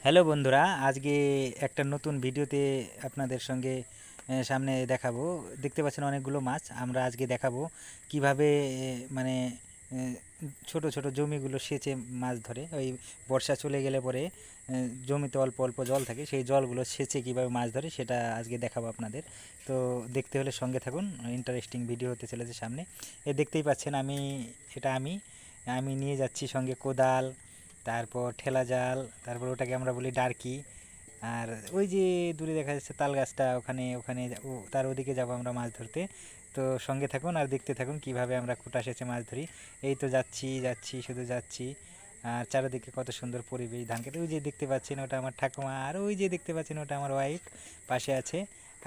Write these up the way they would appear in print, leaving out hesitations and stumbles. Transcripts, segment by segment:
Hello বন্ধুরা, আজকে একটা নতুন ভিডিওতে আপনাদের সঙ্গে সামনে দেখাবো। দেখতে পাচ্ছেন অনেকগুলো মাছ। আমরা আজকে দেখাবো কিভাবে মানে ছোট ছোট জমিগুলো সেচে মাছ ধরে। ওই বর্ষা চলে গেলে পরে জমিতে অল্প অল্প জল থাকে, সেই জলগুলো সেচে কিভাবে মাছ ধরে সেটা আজকে দেখাবো আপনাদের। তো দেখতে হলে সঙ্গে থাকুন, ইন্টারেস্টিং ভিডিও হতে চলেছে সামনে। দেখতেই পাচ্ছেন আমি আমি নিয়ে যাচ্ছি সঙ্গে কোদাল, তারপর ঠেলা জাল, তারপর ওটাকে আমরা বলি ডারকি। আর ওই যে দূরে দেখা যাচ্ছে তাল গাছটা, ওখানে ওখানে তার ওদিকে যাব আমরা মাছ ধরতে। তো সঙ্গে থাকুন আর দেখতে থাকুন কিভাবে আমরা কুটা সেচে মাছ ধরি। এই তো যাচ্ছি যাচ্ছি শুধু যাচ্ছি। আর চারিদিকে কত সুন্দর পরিবেশ, ধান খেতে। ওই যে দেখতে পাচ্ছেন ওটা আমার ঠাকুমা, আর ওই যে দেখতে পাচ্ছেন ওটা আমার ওয়াইফ পাশে আছে।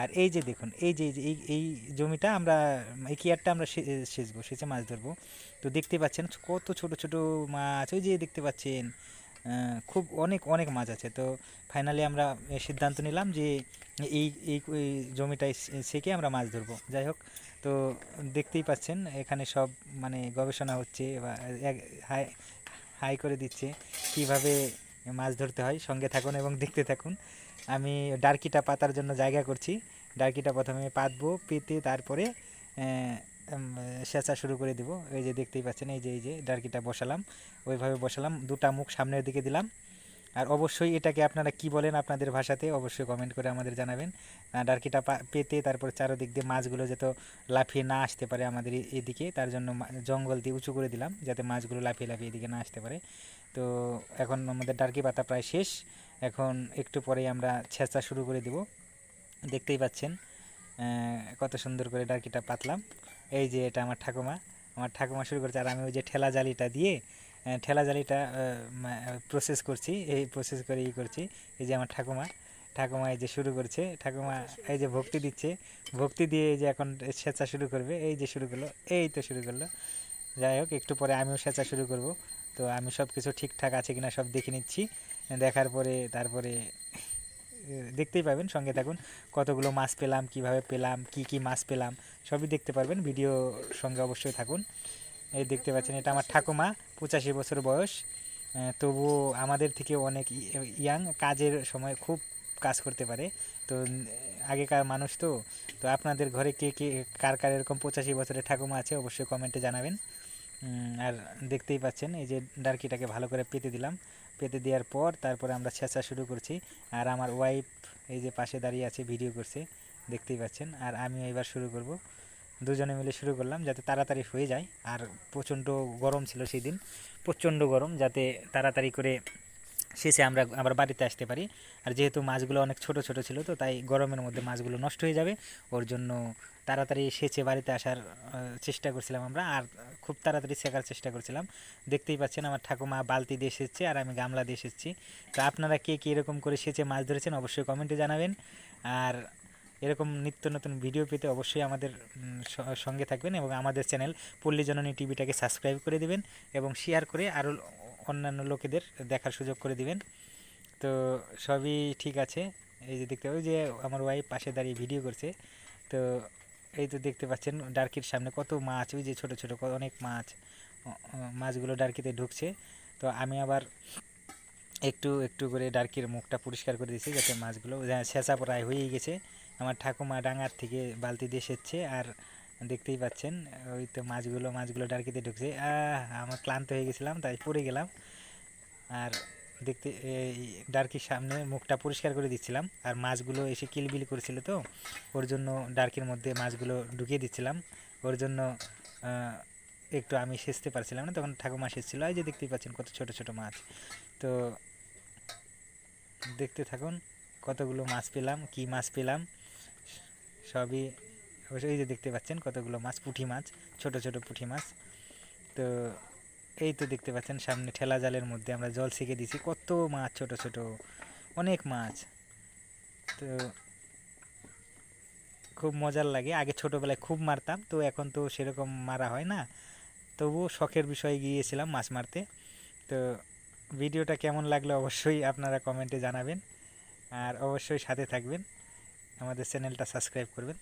আর এই যে দেখুন, এই জমিটা আমরা, এই কিয়ারটা আমরা সেচবো, সেচে মাছ ধরবো। তো দেখতে পাচ্ছেন কত ছোট ছোট মাছ, ওই যে দেখতে পাচ্ছেন খুব অনেক অনেক মাছ আছে। তো ফাইনালি আমরা সিদ্ধান্ত নিলাম যে এই এই এই জমিটায় সেকে আমরা মাছ ধরবো। যাই হোক, তো দেখতেই পাচ্ছেন এখানে সব মানে গবেষণা হচ্ছে বা হাই হাই করে দিচ্ছে কিভাবে মাছ ধরতে হয়। সঙ্গে থাকুন এবং দেখতে থাকুন। আমি ডারকিটা পাতার জন্য জায়গা করছি। ডারকিটা প্রথমে পাতবো, পেতে তারপরে সেচা শুরু করে দিব। এই যে দেখতেই পাচ্ছেন, এই যে ডারকিটা বসালাম, ওইভাবে বসালাম, দুটা মুখ সামনের দিকে দিলাম। আর অবশ্যই এটাকে আপনারা কি বলেন আপনাদের ভাষাতে অবশ্যই কমেন্ট করে আমাদের জানাবেন। ডারকিটা পেতে তারপর চারদিক দিয়ে মাছগুলো যাতে লাফিয়ে না আসতে পারে আমাদের এদিকে, তার জন্য জঙ্গল দিয়ে উঁচু করে দিলাম যাতে মাছগুলো লাফিয়ে লাফিয়ে এদিকে না আসতে পারে। তো এখন আমাদের ডারকি পাতা প্রায় শেষ। এখন একটু পরেই আমরা ছেঁচা শুরু করে দেব। দেখতেই পাচ্ছেন কত সুন্দর করে ডারকিটা পাতলাম। এই যে এটা আমার ঠাকুমা শুরু করেছে, আর আমি ওই যে ঠেলা জালিটা দিয়ে ঠেলা জালিটা প্রসেস করছি, এই প্রসেস করে করছি। এই যে আমার ঠাকুমা ঠাকুমা এই যে শুরু করছে, ঠাকুমা এই যে ভক্তি দিচ্ছে, ভক্তি দিয়ে এই যে এখন সেচা শুরু করবে। এই যে শুরু করলো, এই তো শুরু করলো। যাই হোক, একটু পরে আমিও সেচা শুরু করব। তো আমি সব কিছু ঠিকঠাক আছে কিনা সব দেখে নিচ্ছি। দেখার পরে তারপরে দেখতেই পাবেন, সঙ্গে থাকুন। কতগুলো মাছ পেলাম, কিভাবে পেলাম, কি কি মাছ পেলাম সবই দেখতে পারবেন। ভিডিও সঙ্গে অবশ্যই থাকুন। এই দেখতে পাচ্ছেন এটা আমার ঠাকুমা, 85 বছর বয়স। তবুও আমাদের থেকে অনেক ইয়াং, কাজের সময় খুব কাজ করতে পারে। তো আগেকার মানুষ তো। তো আপনাদের ঘরে কে কে কার কার এরকম 85 বছরের ঠাকুমা আছে অবশ্যই কমেন্টে জানাবেন। আর দেখতেই পাচ্ছেন এই যে ডারকিটাকে ভালো করে পেতে দিলাম। পেতে দেওয়ার পর তারপরে আমরা ছেঁচা শুরু করছি। আর আমার ওয়াইফ এই যে পাশে দাঁড়িয়ে আছে, ভিডিও করছে, দেখতেই পাচ্ছেন। আর আমিও এবার শুরু করব। দুজনে মিলে শুরু করলাম যাতে তাড়াতাড়ি হয়ে যায়। আর প্রচণ্ড গরম ছিল সেই দিন, প্রচণ্ড গরম, যাতে তাড়াতাড়ি করে শেষে আমরা আবার বাড়িতে আসতে পারি। আর যেহেতু মাছগুলো অনেক ছোট ছোট ছিল, তো তাই গরমের মধ্যে মাছগুলো নষ্ট হয়ে যাবে, ওর জন্য তাড়াতাড়ি সেচে বাড়িতে আসার চেষ্টা করছিলাম আমরা। আর খুব তাড়াতাড়ি শেখার চেষ্টা করছিলাম। দেখতেই পাচ্ছেন আমার ঠাকুমা বালতি দিয়ে সেচছে আর আমি গামলা দিয়ে সেচছি। তো আপনারা কে কী এরকম করে সেচে মাছ ধরেছেন অবশ্যই কমেন্টে জানাবেন। আর এরকম নিত্য নতুন ভিডিও পেতে অবশ্যই আমাদের সঙ্গে থাকবেন এবং আমাদের চ্যানেল পল্লী জননী টিভিটাকে সাবস্ক্রাইব করে দিবেন এবং শেয়ার করে আরও অন্যান্য লোকেদের দেখার সুযোগ করে দিবেন। তো সবই ঠিক আছে। এই যে দেখতে, ওই যে আমার ওয়াইফ পাশে দাঁড়িয়ে ভিডিও করছে। তো এই তো দেখতে পাচ্ছেন ডার্কির সামনে কত মাছ, ওই যে ছোট ছোট অনেক মাছ, মাছগুলো ডার্কিতে ঢুকছে। তো আমি আবার একটু একটু করে ডার্কির মুখটা পরিষ্কার করে দিয়েছি যাতে মাছগুলো ছেঁচা প্রায় হয়েই গেছে। আমার ঠাকুমা ডাঙার থেকে বালতি দিয়ে সেচছে। আর দেখতেই পাচ্ছেন ওই তো মাছগুলো ডার্কিতে ঢুকছে। আমার ক্লান্ত হয়ে গেছিলাম তাই পড়ে গেলাম। আর দেখতে এই ডার্কির সামনে মুখটা পরিষ্কার করে দিচ্ছিলাম, আর মাছগুলো এসে কিলবিল করেছিল, তো ওর জন্য ডার্কির মধ্যে মাছগুলো ঢুকিয়ে দিচ্ছিলাম। ওর জন্য একটু আমি সেচতে পারছিলাম না, তখন ঠাকুমা সেচছিল। এই যে দেখতেই পাচ্ছেন কত ছোট ছোট মাছ। তো দেখতে থাকুন কতগুলো মাছ পেলাম, কি মাছ পেলাম সবই অবশ্যই। এই যে দেখতে পাচ্ছেন কতগুলো মাছ, পুঁটি মাছ, ছোট ছোট পুঁটি মাছ। তো এই তো দেখতে পাচ্ছেন সামনে ঠেলা জালের মধ্যে আমরা জল ছেঁকে দিয়েছি, কত মাছ, ছোট ছোট অনেক মাছ। তো খুব মজার লাগে। আগে ছোটোবেলায় খুব মারতাম, তো এখন তো সেরকম মারা হয় না, তবুও শখের বিষয়ে গিয়েছিলাম মাছ মারতে। তো ভিডিওটা কেমন লাগলো অবশ্যই আপনারা কমেন্টে জানাবেন। আর অবশ্যই সাথে থাকবেন, আমাদের চ্যানেলটা সাবস্ক্রাইব করবেন।